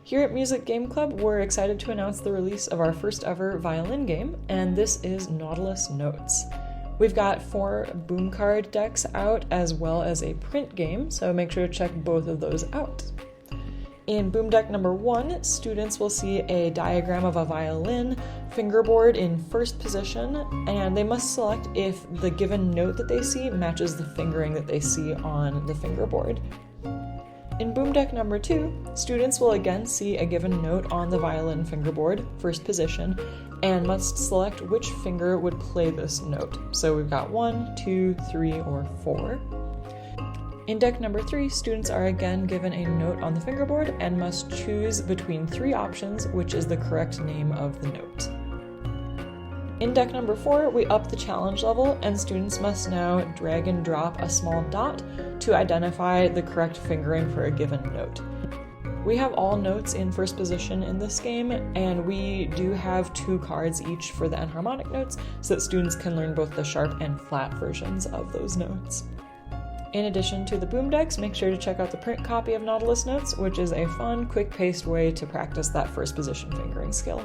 Here at Music Game Club, we're excited to announce the release of our first ever violin game, and this is Nautilus Notes. We've got 4 boom card decks out as well as a print game, so make sure to check both of those out. In boom deck number 1, students will see a diagram of a violin fingerboard in first position, and they must select if the given note that they see matches the fingering that they see on the fingerboard. In boom deck number 2, students will again see a given note on the violin fingerboard, first position, and must select which finger would play this note. So we've got 1, 2, 3, or 4. In deck number 3, students are again given a note on the fingerboard and must choose between 3 options, which is the correct name of the note. In deck number 4, we up the challenge level, and students must now drag and drop a small dot to identify the correct fingering for a given note. We have all notes in first position in this game, and we do have 2 cards each for the enharmonic notes so that students can learn both the sharp and flat versions of those notes. In addition to the boom decks, make sure to check out the print copy of Nautilus Notes, which is a fun, quick-paced way to practice that first position fingering skill.